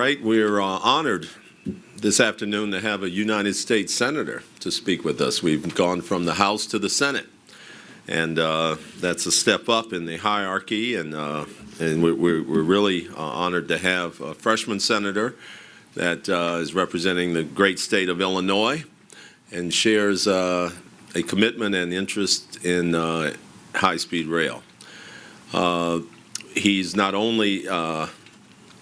right, we're honored this afternoon to have a United States Senator to speak with us. We've gone from the House to the Senate, and that's a step up in the hierarchy, and we're really honored to have a freshman senator that is representing the great state of Illinois and shares a commitment and interest in high-speed rail. He's not only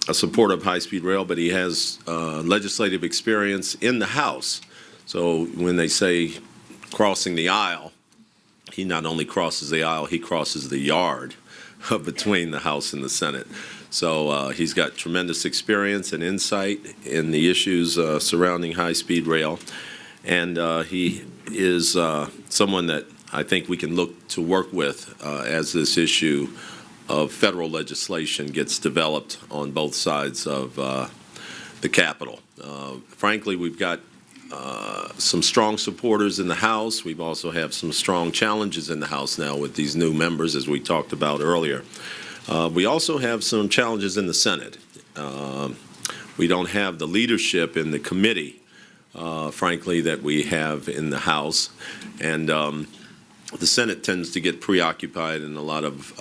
a supporter of high-speed rail, but he has legislative experience in the House. So when they say crossing the aisle, he not only crosses the aisle, he crosses the yard between the House and the Senate. So he's got tremendous experience and insight in the issues surrounding high-speed rail. And he is someone that I think we can look to work with as this issue of federal legislation gets developed on both sides of the Capitol. Frankly, we've got some strong supporters in the House. We also have some strong challenges in the House now with these new members, as we talked about earlier. We also have some challenges in the Senate. We don't have the leadership in the committee, frankly, that we have in the House. And the Senate tends to get preoccupied in a lot of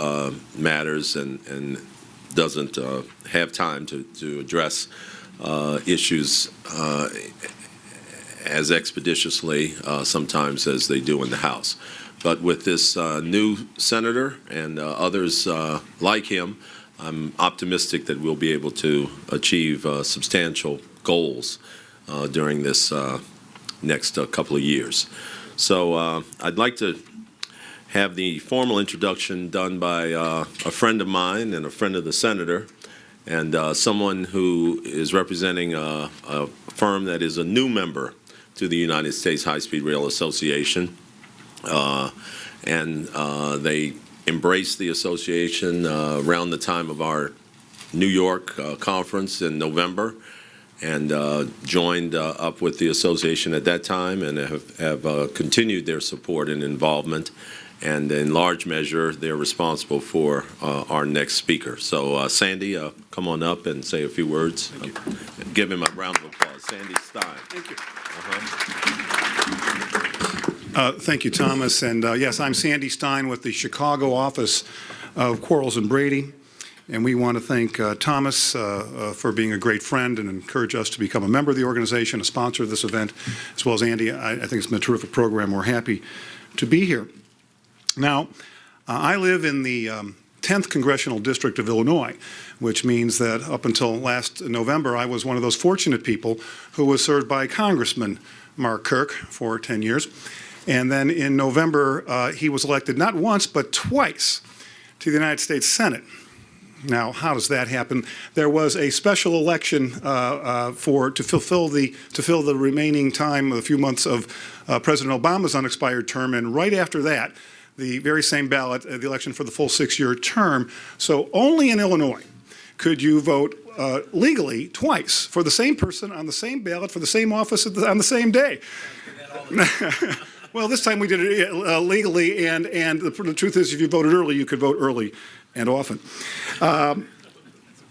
matters and doesn't have time to address issues as expeditiously sometimes as they do in the House. But with this new senator and others like him, I'm optimistic that we'll be able to achieve substantial goals during this next couple of years. So I'd like to have the formal introduction done by a friend of mine and a friend of the senator, and someone who is representing a firm that is a new member to the United States High-Speed Rail Association. And they embraced the association around the time of our New York conference in November, and joined up with the association at that time, and have continued their support and involvement. And in large measure, they're responsible for our next speaker. So Sandy, come on up and say a few words. Give him a round of applause. Sandy Stein. Thank you. Thank you, Thomas. And yes, I'm Sandy Stein with the Chicago office of Quarles and Brady. And we want to thank Thomas for being a great friend and encourage us to become a member of the organization, a sponsor of this event, as well as Andy. I think it's been a terrific program. We're happy to be here. Now, I live in the 10th Congressional District of Illinois, which means that up until last November, I was one of those fortunate people who was served by Congressman Mark Kirk for 10 years. And then in November, he was elected not once, but twice to the United States Senate. Now, how does that happen? There was a special election to fill the remaining time, a few months of President Obama's unexpired term, and right after that, the very same ballot, the election for the full 6-year term. So only in Illinois could you vote legally twice for the same person on the same ballot for the same office on the same day. Well, this time we did it legally, and the truth is, if you voted early, you could vote early and often.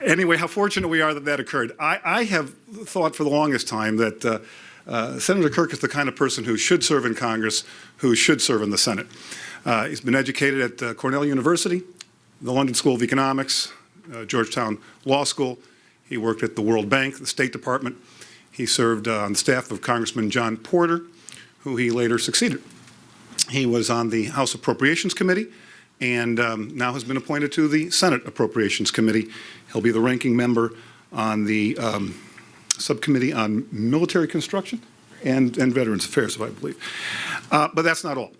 Anyway, how fortunate we are that that occurred. I have thought for the longest time that Senator Kirk is the kind of person who should serve in Congress, who should serve in the Senate. He's been educated at Cornell University, the London School of Economics, Georgetown Law School. He worked at the World Bank, the State Department. He served on the staff of Congressman John Porter, who he later succeeded. He was on the House Appropriations Committee and now has been appointed to the Senate Appropriations Committee. He'll be the ranking member on the Subcommittee on Military Construction and Veterans Affairs, I believe. But that's not all.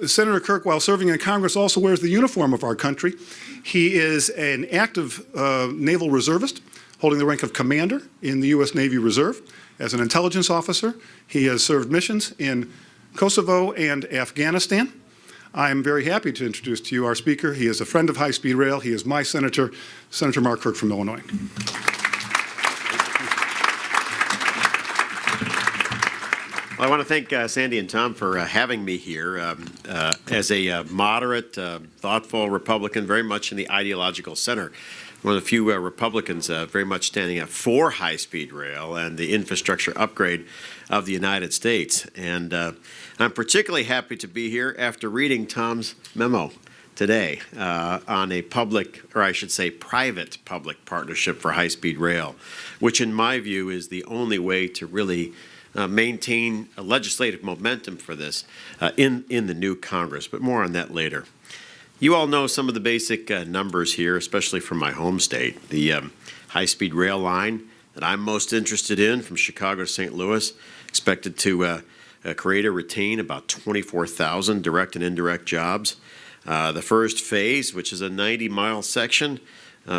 Senator Kirk, while serving in Congress, also wears the uniform of our country. He is an active naval reservist, holding the rank of commander in the U.S. Navy Reserve. As an intelligence officer, he has served missions in Kosovo and Afghanistan. I am very happy to introduce to you our speaker. He is a friend of high-speed rail. He is my senator, Senator Mark Kirk from Illinois. Well, I want to thank Sandy and Tom for having me here as a moderate, thoughtful Republican, very much in the ideological center one of the few Republicans very much standing up for high-speed rail and the infrastructure upgrade of the United States. And I'm particularly happy to be here after reading Tom's memo today on a public, or I should say private-public partnership for high-speed rail, which in my view is the only way to really maintain a legislative momentum for this in the new Congress, but more on that later. You all know some of the basic numbers here, especially from my home state. The high-speed rail line that I'm most interested in from Chicago to St. Louis, expected to create or retain about 24,000 direct and indirect jobs. The first phase, which is a 90-mile section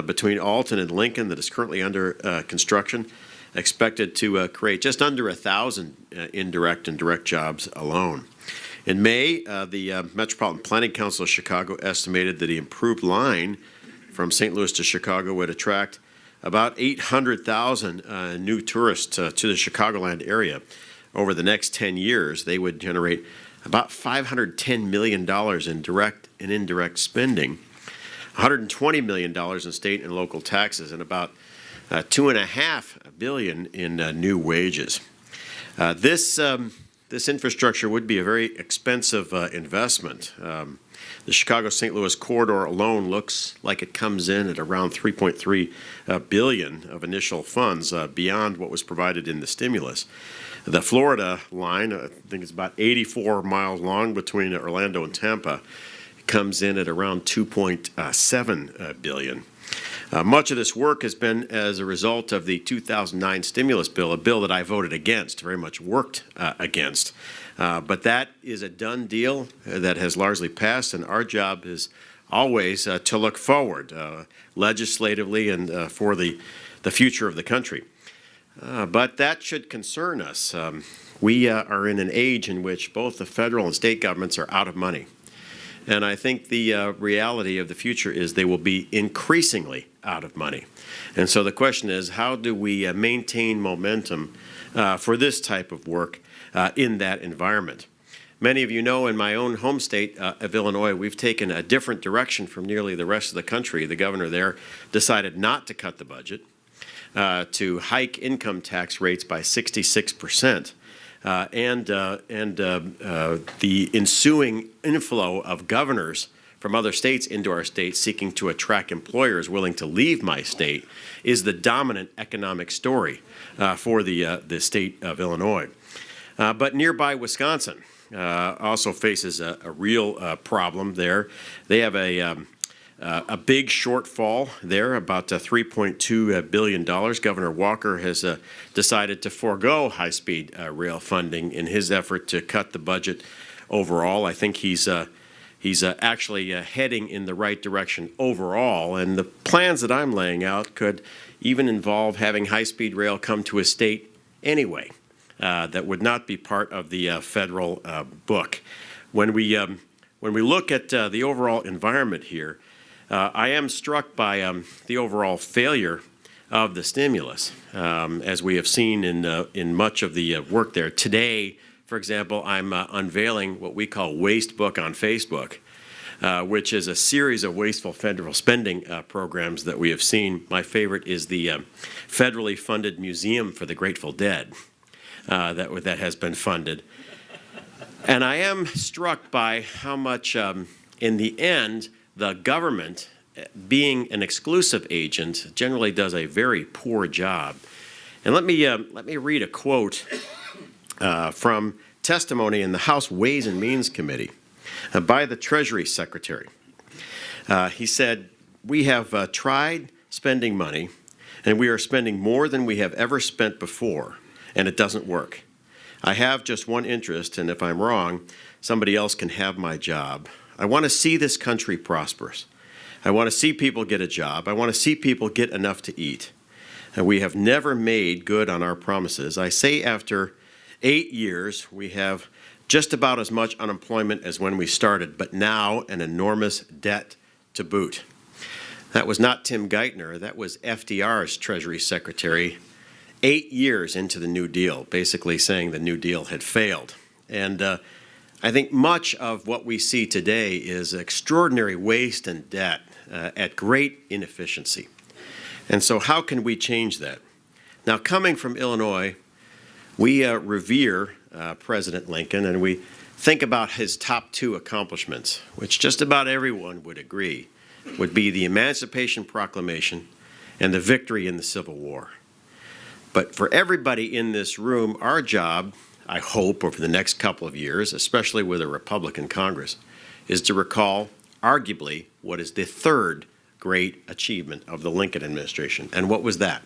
between Alton and Lincoln that is currently under construction, expected to create just under 1,000 indirect and direct jobs alone. In May, the Metropolitan Planning Council of Chicago estimated that the improved line from St. Louis to Chicago would attract about 800,000 new tourists to the Chicagoland area. Over the next 10 years, they would generate about $510 million in direct and indirect spending, $120 million in state and local taxes, and about $2.5 billion in new wages. This infrastructure would be a very expensive investment. The Chicago-St. Louis corridor alone looks like it comes in at around $3.3 billion of initial funds beyond what was provided in the stimulus. The Florida line, I think it's about 84 miles long between Orlando and Tampa, comes in at around $2.7 billion. Much of this work has been as a result of the 2009 stimulus bill, a bill that I voted against, very much worked against. But that is a done deal that has largely passed, and our job is always to look forward legislatively and for the future of the country. But that should concern us. We are in an age in which both the federal and state governments are out of money. And I think the reality of the future is they will be increasingly out of money. And so the question is, how do we maintain momentum for this type of work in that environment? Many of you know in my own home state of Illinois, we've taken a different direction from nearly the rest of the country. The governor there decided not to cut the budget, to hike income tax rates by 66%. And the ensuing inflow of governors from other states into our state seeking to attract employers willing to leave my state is the dominant economic story for the state of Illinois. But nearby Wisconsin also faces a real problem there. They have a big shortfall there, about $3.2 billion. Governor Walker has decided to forego high-speed rail funding in his effort to cut the budget overall. I think he's actually heading in the right direction overall, and the plans that I'm laying out could even involve having high-speed rail come to a state anyway. That would not be part of the federal book. When we look at the overall environment here, I am struck by the overall failure of the stimulus, as we have seen in much of the work there. Today, for example, I'm unveiling what we call Waste Book on Facebook, which is a series of wasteful federal spending programs that we have seen. My favorite is the federally funded Museum for the Grateful Dead that has been funded. And I am struck by how much, in the end, the government, being an exclusive agent, generally does a very poor job. And let me read a quote from testimony in the House Ways and Means Committee by the Treasury Secretary. He said, "We have tried spending money, and we are spending more than we have ever spent before, and it doesn't work. I have just one interest, and if I'm wrong, somebody else can have my job. I want to see this country prosperous. I want to see people get a job. I want to see people get enough to eat. And we have never made good on our promises. I say after 8 years, we have just about as much unemployment as when we started, but now an enormous debt to boot." That was not Tim Geithner. That was FDR's Treasury Secretary 8 years into the New Deal, basically saying the New Deal had failed. And I think much of what we see today is extraordinary waste and debt at great inefficiency. And so how can we change that? Now, coming from Illinois, we revere President Lincoln, and we think about his top two accomplishments, which just about everyone would agree would be the Emancipation Proclamation and the victory in the Civil War. But for everybody in this room, our job, I hope, over the next couple of years, especially with a Republican Congress, is to recall, arguably, what is the third great achievement of the Lincoln administration. And what was that?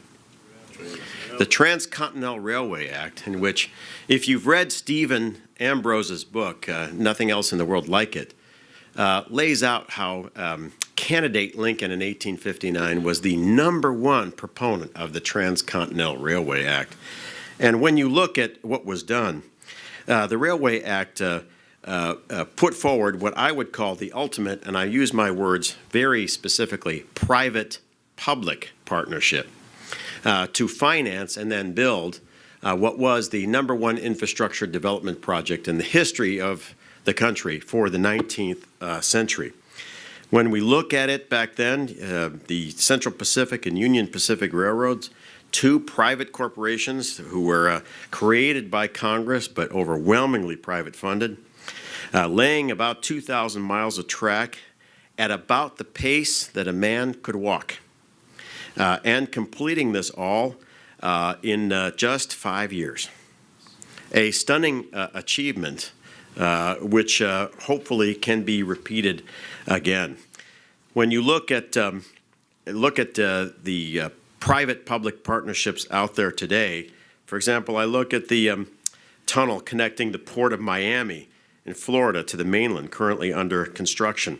The Transcontinental Railway Act, in which, if you've read Stephen Ambrose's book, Nothing Else in the World Like It, lays out how candidate Lincoln in 1859 was the #1 proponent of the Transcontinental Railway Act. And when you look at what was done, the Railway Act put forward what I would call the ultimate, and I use my words very specifically, private-public partnership to finance and then build what was the #1 infrastructure development project in the history of the country for the 19th century. When we look at it back then, the Central Pacific and Union Pacific Railroads, two private corporations who were created by Congress but overwhelmingly private funded, laying about 2,000 miles of track at about the pace that a man could walk, and completing this all in just 5 years. A stunning achievement which hopefully can be repeated again. When you look at the private-public partnerships out there today, for example, I look at the tunnel connecting the port of Miami in Florida to the mainland, currently under construction.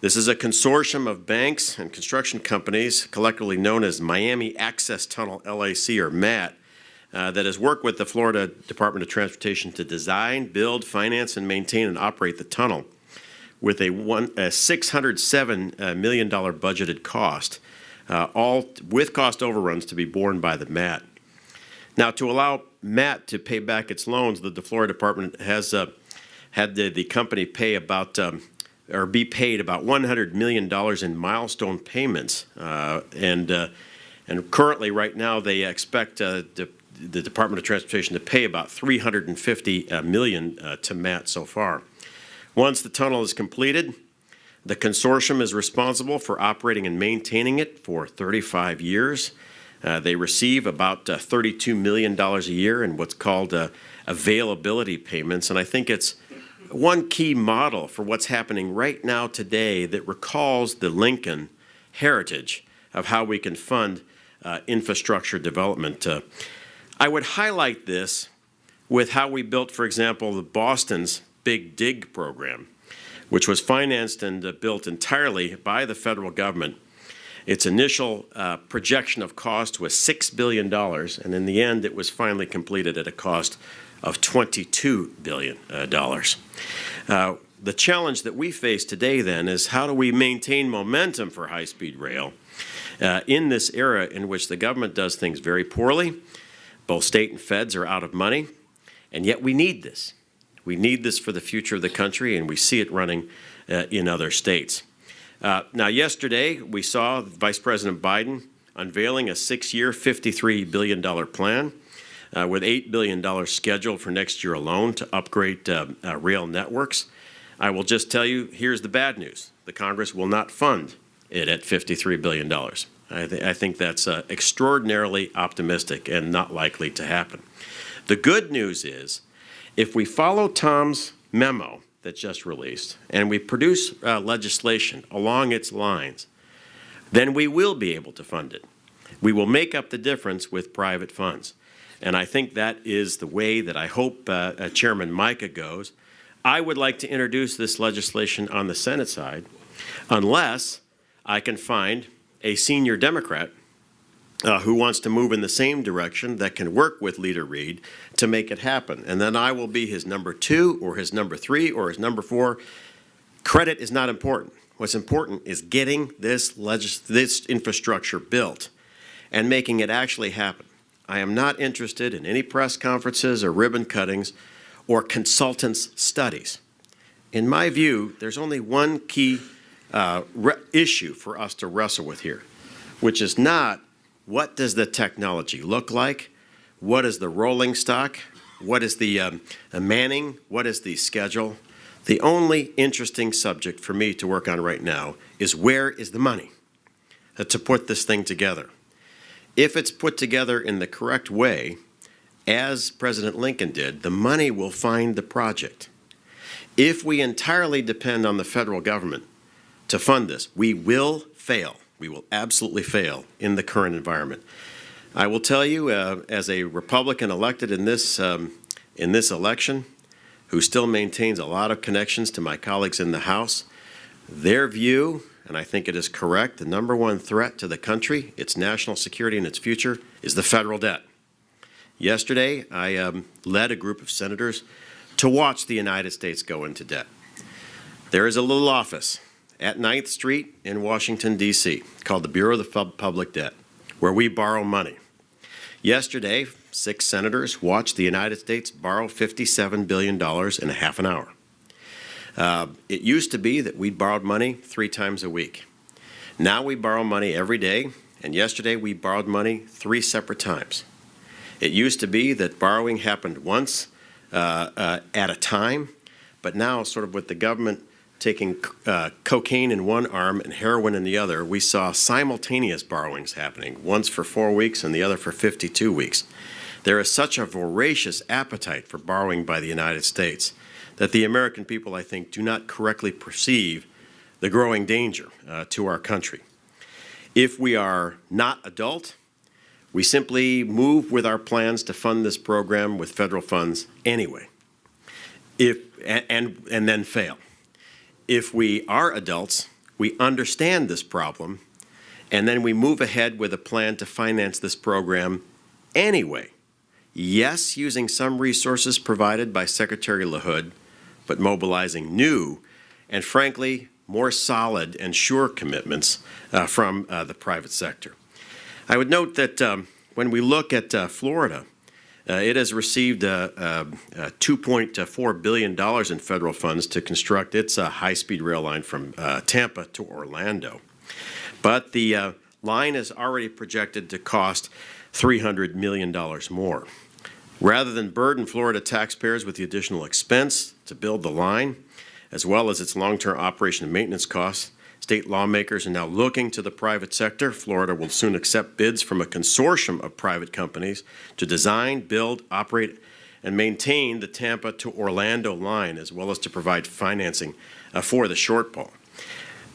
This is a consortium of banks and construction companies, collectively known as Miami Access Tunnel, LAC, or MAT, that has worked with the Florida Department of Transportation to design, build, finance, and maintain and operate the tunnel with a $607 million budgeted cost, all with cost overruns to be borne by the MAT. Now, to allow MAT to pay back its loans, the Florida Department has had the company pay about or be paid about $100 million in milestone payments, and currently, right now, they expect the Department of Transportation to pay about $350 million to MAT so far. Once the tunnel is completed, the consortium is responsible for operating and maintaining it for 35 years. They receive about $32 million a year in what's called availability payments, and I think it's one key model for what's happening right now today that recalls the Lincoln heritage of how we can fund infrastructure development. I would highlight this with how we built, for example, the Boston's Big Dig program, which was financed and built entirely by the federal government. Its initial projection of cost was $6 billion, and in the end, it was finally completed at a cost of $22 billion. The challenge that we face today, then, is how do we maintain momentum for high-speed rail in this era in which the government does things very poorly. Both state and feds are out of money, and yet we need this. We need this for the future of the country, and we see it running in other states. Now, yesterday, we saw Vice President Biden unveiling a 6-year, $53 billion plan with $8 billion scheduled for next year alone to upgrade rail networks. I will just tell you, here's the bad news. The Congress will not fund it at $53 billion. I think that's extraordinarily optimistic and not likely to happen. The good news is, if we follow Tom's memo that's just released and we produce legislation along its lines, then we will be able to fund it. We will make up the difference with private funds. And I think that is the way that I hope Chairman Mica goes. I would like to introduce this legislation on the Senate side, unless I can find a senior Democrat who wants to move in the same direction that can work with Leader Reid to make it happen. And then I will be his number 2 or his number 3 or his number 4. Credit is not important. What's important is getting this infrastructure built and making it actually happen. I am not interested in any press conferences or ribbon cuttings or consultants' studies. In my view, there's only one key issue for us to wrestle with here, which is not what does the technology look like? What is the rolling stock? What is the manning? What is the schedule? The only interesting subject for me to work on right now is where is the money to put this thing together. If it's put together in the correct way, as President Lincoln did, the money will find the project. If we entirely depend on the federal government to fund this, we will fail. We will absolutely fail in the current environment. I will tell you, as a Republican elected in this election, who still maintains a lot of connections to my colleagues in the House, their view, and I think it is correct, the number one threat to the country, its national security and its future, is the federal debt. Yesterday, I led a group of senators to watch the United States go into debt. There is a little office at 9th Street in Washington, D.C., called the Bureau of the Public Debt, where we borrow money. Yesterday, 6 senators watched the United States borrow $57 billion in a half an hour. It used to be that we borrowed money 3 times a week. Now we borrow money every day, and yesterday we borrowed money 3 separate times. It used to be that borrowing happened once at a time, but now, sort of with the government taking cocaine in one arm and heroin in the other, we saw simultaneous borrowings happening, once for 4 weeks and the other for 52 weeks. There is such a voracious appetite for borrowing by the United States that the American people, I think, do not correctly perceive the growing danger to our country. If we are not adult, we simply move with our plans to fund this program with federal funds anyway, and then fail. If we are adults, we understand this problem, and then we move ahead with a plan to finance this program anyway. Yes, using some resources provided by Secretary LaHood, but mobilizing new and, frankly, more solid and sure commitments from the private sector. I would note that when we look at Florida, it has received $2.4 billion in federal funds to construct its high-speed rail line from Tampa to Orlando. But the line is already projected to cost $300 million more. Rather than burden Florida taxpayers with the additional expense to build the line, as well as its long-term operation and maintenance costs, state lawmakers are now looking to the private sector. Florida will soon accept bids from a consortium of private companies to design, build, operate, and maintain the Tampa to Orlando line, as well as to provide financing for the shortfall.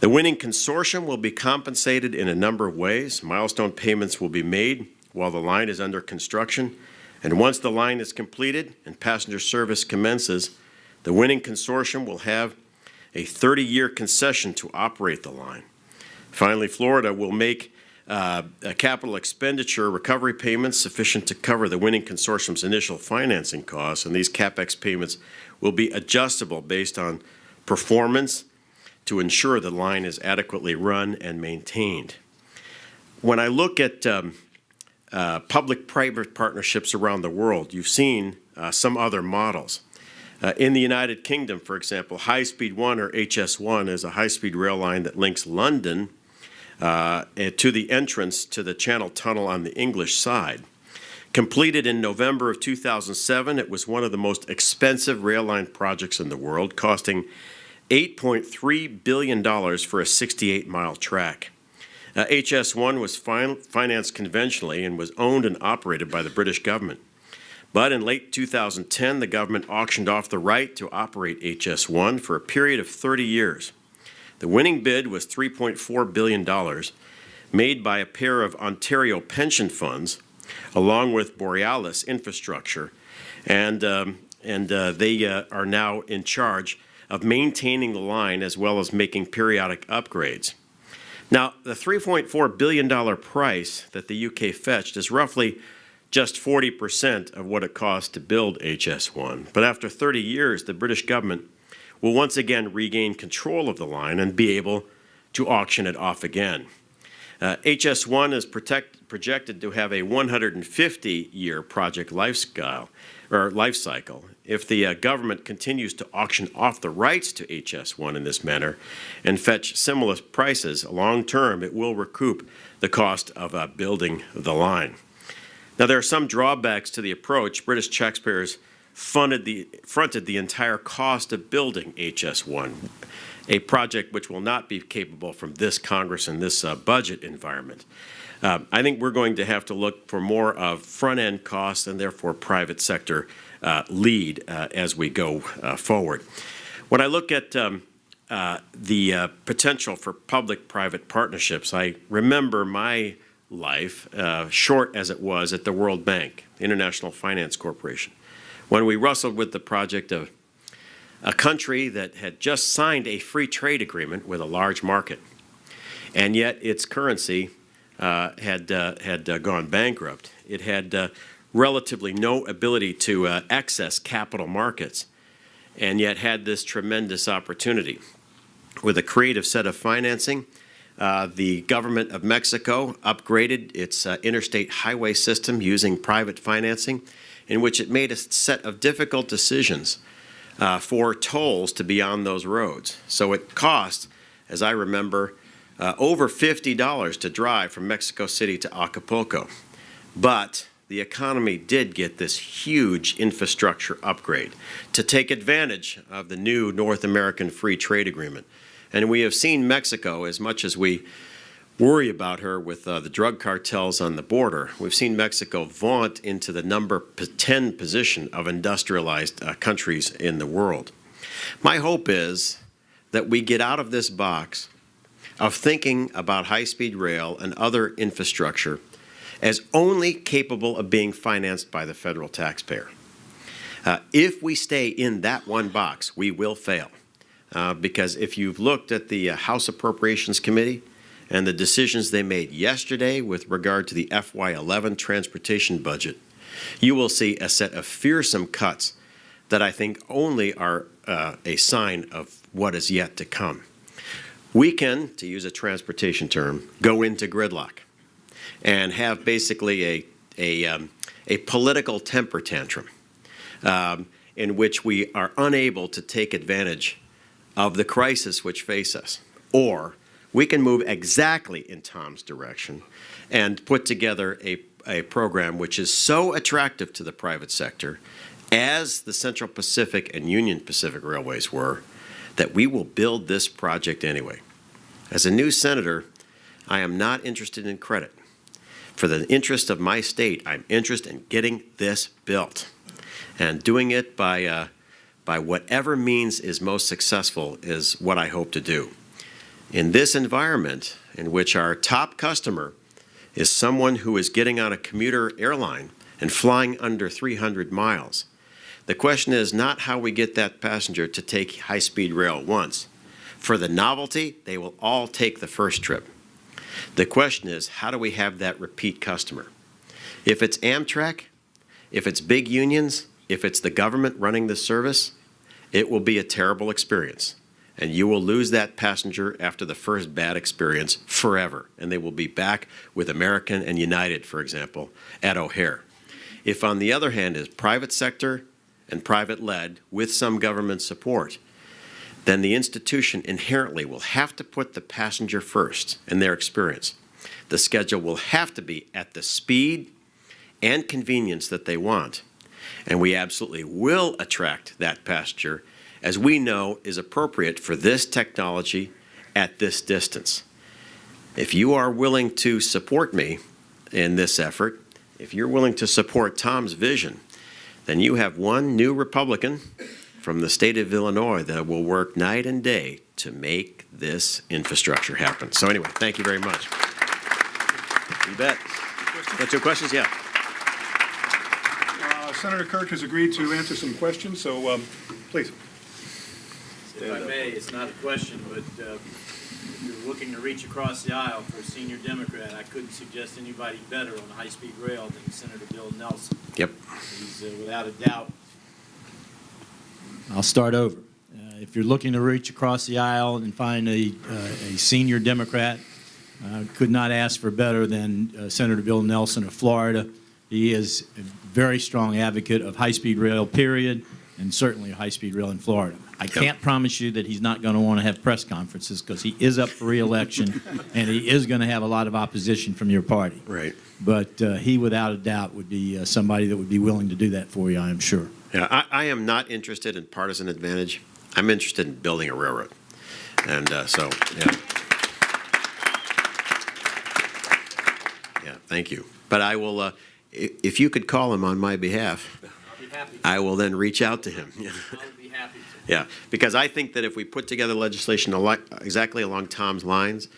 The winning consortium will be compensated in a number of ways. Milestone payments will be made while the line is under construction, and once the line is completed and passenger service commences, the winning consortium will have a 30-year concession to operate the line. Finally, Florida will make a capital expenditure recovery payments sufficient to cover the winning consortium's initial financing costs, and these CapEx payments will be adjustable based on performance to ensure the line is adequately run and maintained. When I look at public-private partnerships around the world, you've seen some other models. In the United Kingdom, for example, High Speed 1, or HS1, is a high-speed rail line that links London to the entrance to the Channel Tunnel on the English side. Completed in November of 2007, it was one of the most expensive rail line projects in the world, costing $8.3 billion for a 68-mile track. HS1 was financed conventionally and was owned and operated by the British government. But in late 2010, the government auctioned off the right to operate HS1 for a period of 30 years. The winning bid was $3.4 billion, made by a pair of Ontario pension funds, along with Borealis Infrastructure, and they are now in charge of maintaining the line as well as making periodic upgrades. Now, the $3.4 billion price that the UK fetched is roughly just 40% of what it cost to build HS1. But after 30 years, the British government will once again regain control of the line and be able to auction it off again. HS1 is projected to have a 150-year project lifespan, or life cycle. If the government continues to auction off the rights to HS1 in this manner and fetch similar prices, long term it will recoup the cost of building the line. Now, there are some drawbacks to the approach. British taxpayers fronted the entire cost of building HS1, a project which will not be capable from this Congress and this budget environment. I think we're going to have to look for more of front-end costs and therefore private sector lead as we go forward. When I look at the potential for public-private partnerships, I remember my life, short as it was, at the World Bank, International Finance Corporation, when we wrestled with the project of a country that had just signed a free trade agreement with a large market, and yet its currency had gone bankrupt. It had relatively no ability to access capital markets, and yet had this tremendous opportunity. With a creative set of financing, the government of Mexico upgraded its interstate highway system using private financing, in which it made a set of difficult decisions for tolls to be on those roads. So it cost, as I remember, over $50 to drive from Mexico City to Acapulco. But the economy did get this huge infrastructure upgrade to take advantage of the new North American Free Trade Agreement. And we have seen Mexico, as much as we worry about her with the drug cartels on the border, we've seen Mexico vaunt into the number 10 position of industrialized countries in the world. My hope is that we get out of this box of thinking about high-speed rail and other infrastructure as only capable of being financed by the federal taxpayer. If we stay in that one box, we will fail. Because if you've looked at the House Appropriations Committee and the decisions they made yesterday with regard to the FY11 transportation budget, you will see a set of fearsome cuts that I think only are a sign of what is yet to come. We can, to use a transportation term, go into gridlock and have basically a political temper tantrum in which we are unable to take advantage of the crisis which face us. Or we can move exactly in Tom's direction and put together a program which is so attractive to the private sector, as the Central Pacific and Union Pacific Railways were, that we will build this project anyway. As a new senator, I am not interested in credit. For the interest of my state, I'm interested in getting this built. And doing it by whatever means is most successful is what I hope to do. In this environment, in which our top customer is someone who is getting on a commuter airline and flying under 300 miles, the question is not how we get that passenger to take high-speed rail once. For the novelty, they will all take the first trip. The question is, how do we have that repeat customer? If it's Amtrak, if it's big unions, if it's the government running the service, it will be a terrible experience. And you will lose that passenger after the first bad experience forever. And they will be back with American and United, for example, at O'Hare. If, on the other hand, is private sector and private-led with some government support, then the institution inherently will have to put the passenger first in their experience. The schedule will have to be at the speed and convenience that they want. And we absolutely will attract that passenger, as we know is appropriate for this technology at this distance. If you are willing to support me in this effort, if you're willing to support Tom's vision, then you have one new Republican from the state of Illinois that will work night and day to make this infrastructure happen. So anyway, thank you very much. You bet. Got two questions? Yeah. Senator Kirk has agreed to answer some questions, so please. If I may, it's not a question, but if you're looking to reach across the aisle for a senior Democrat, I couldn't suggest anybody better on high-speed rail than Senator Bill Nelson. Yep. He's without a doubt. I'll start over. If you're looking to reach across the aisle and find a senior Democrat, could not ask for better than Senator Bill Nelson of Florida. he is a very strong advocate of high-speed rail, period, and certainly high-speed rail in Florida. I can't promise you that he's not going to want to have press conferences because he is up for re-election and he is going to have a lot of opposition from your party. Right. But he, without a doubt, would be somebody that would be willing to do that for you, I am sure. Yeah, I am not interested in partisan advantage. I'm interested in building a railroad. And so, yeah. Yeah, thank you. But I will, if you could call him on my behalf, I'll be happy. I will then reach out to him. I would be happy to. Yeah, because I think that if we put together legislation exactly along Tom's lines,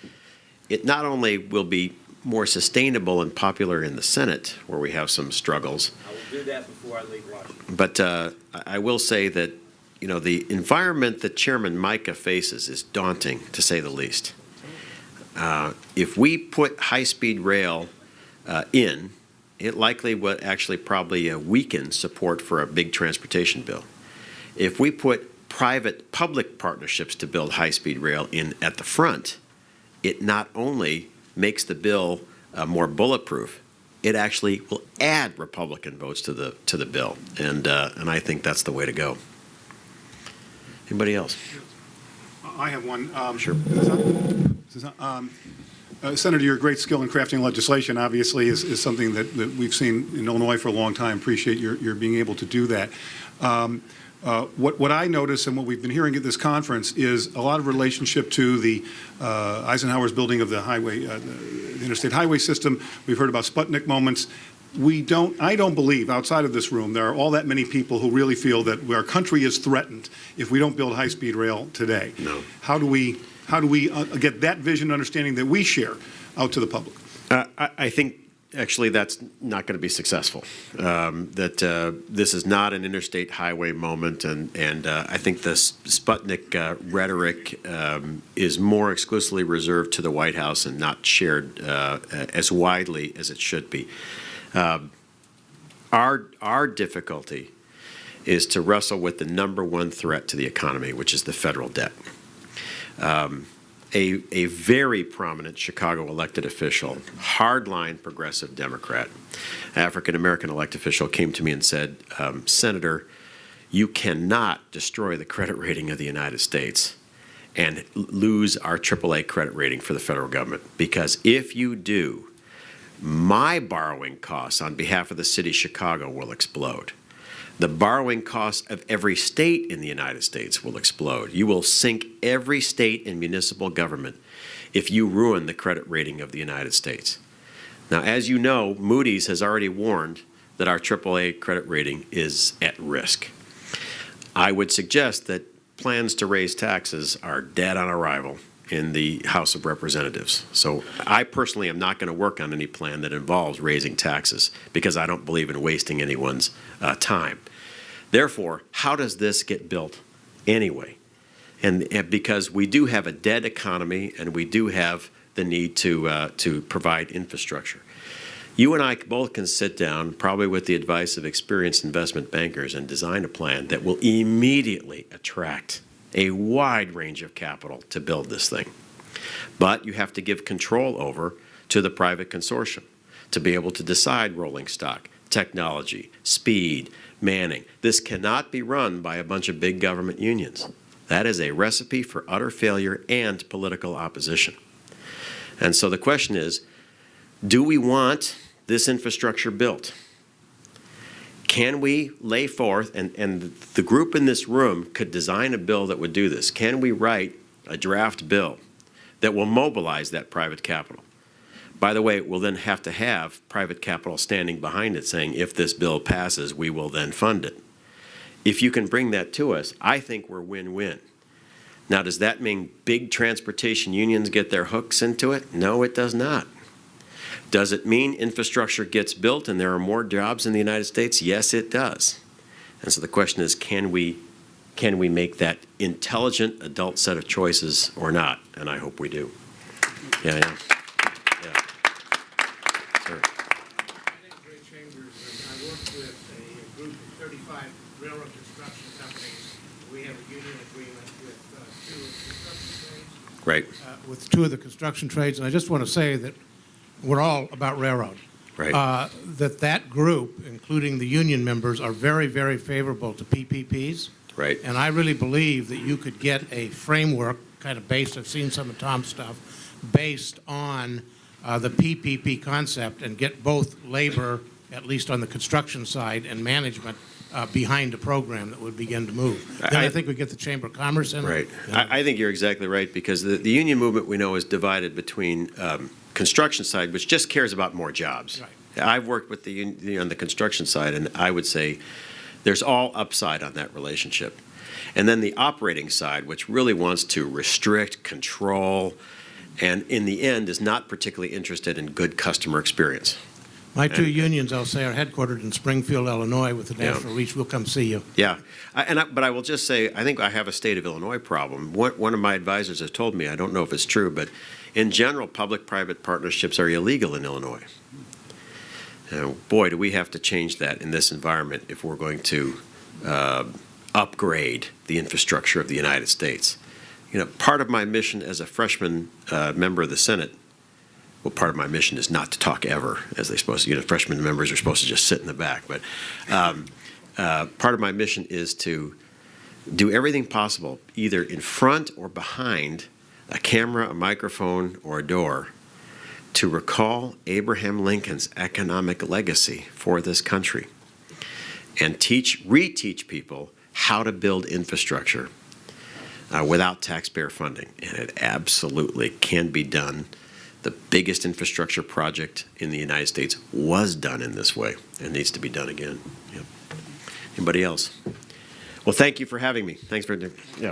it not only will be more sustainable and popular in the Senate, where we have some struggles, I will do that before I leave Washington. but I will say that, you know, the environment that Chairman Micah faces is daunting, to say the least. If we put high-speed rail in, it likely would actually probably weaken support for a big transportation bill. If we put private-public partnerships to build high-speed rail in at the front, it not only makes the bill more bulletproof, it actually will add Republican votes to the bill, and I think that's the way to go. Anybody else? I have one. Sure. Senator, your great skill in crafting legislation obviously is something that we've seen in Illinois for a long time. Appreciate your being able to do that. What I notice and what we've been hearing at this conference is a lot of relationship to the Eisenhower's building of the highway, the interstate highway system. We've heard about Sputnik moments. I don't believe outside of this room there are all that many people who really feel that our country is threatened if we don't build high-speed rail today. No. How do we get that vision and understanding that we share out to the public? I think actually that's not going to be successful. That this is not an interstate highway moment, and I think the Sputnik rhetoric is more exclusively reserved to the White House and not shared as widely as it should be. Our difficulty is to wrestle with the number one threat to the economy, which is the federal debt. A very prominent Chicago elected official, hardline progressive Democrat, African-American elected official, came to me and said, Senator, you cannot destroy the credit rating of the United States and lose our AAA credit rating for the federal government, because if you do, my borrowing costs on behalf of the city of Chicago will explode. The borrowing costs of every state in the United States will explode. You will sink every state and municipal government if you ruin the credit rating of the United States. Now, as you know, Moody's has already warned that our AAA credit rating is at risk. I would suggest that plans to raise taxes are dead on arrival in the House of Representatives. So I personally am not going to work on any plan that involves raising taxes because I don't believe in wasting anyone's time. Therefore, how does this get built anyway? And because we do have a dead economy and we do have the need to provide infrastructure. You and I both can sit down, probably with the advice of experienced investment bankers, and design a plan that will immediately attract a wide range of capital to build this thing. But you have to give control over to the private consortium to be able to decide rolling stock, technology, speed, manning. This cannot be run by a bunch of big government unions. That is a recipe for utter failure and political opposition. And so the question is, do we want this infrastructure built? Can we lay forth, and the group in this room could design a bill that would do this. Can we write a draft bill that will mobilize that private capital? By the way, we'll then have to have private capital standing behind it saying, if this bill passes, we will then fund it. If you can bring that to us, I think we're win-win. Now, does that mean big transportation unions get their hooks into it? No, it does not. Does it mean infrastructure gets built and there are more jobs in the United States? Yes, it does. And so the question is, can we make that intelligent adult set of choices or not? And I hope we do. Yeah. Sure. My name is Ray Chambers, and I work with a group of 35 railroad construction companies. We have a union agreement with two of the construction trades. Right. With two of the construction trades, and I just want to say that we're all about railroad. Right. that group, including the union members, are very, very favorable to PPPs. Right. And I really believe that you could get a framework kind of based, I've seen some of Tom's stuff, based on the PPP concept and get both labor, at least on the construction side, and management behind a program that would begin to move. Then I think we get the Chamber of Commerce in. Right. Yeah. I think you're exactly right, because the union movement, we know, is divided between construction side, which just cares about more jobs. Right. I've worked with on the construction side, and I would say there's all upside on that relationship. And then the operating side, which really wants to restrict, control, and in the end is not particularly interested in good customer experience. My two unions, I'll say, are headquartered in Springfield, Illinois, with the national reach. We'll come see you. Yeah, but I will just say, I think I have a state of Illinois problem. One of my advisors has told me, I don't know if it's true, but in general, public-private partnerships are illegal in Illinois. Boy, do we have to change that in this environment if we're going to upgrade the infrastructure of the United States. You know, part of my mission as a freshman member of the Senate, well, part of my mission is not to talk ever, as they're supposed to. You know, freshman members are supposed to just sit in the back. But part of my mission is to do everything possible, either in front or behind a camera, a microphone, or a door, to recall Abraham Lincoln's economic legacy for this country and reteach people how to build infrastructure without taxpayer funding. And it absolutely can be done. The biggest infrastructure project in the United States was done in this way and needs to be done again. Yep. Anybody else? Well, thank you for having me. Thanks for, yeah.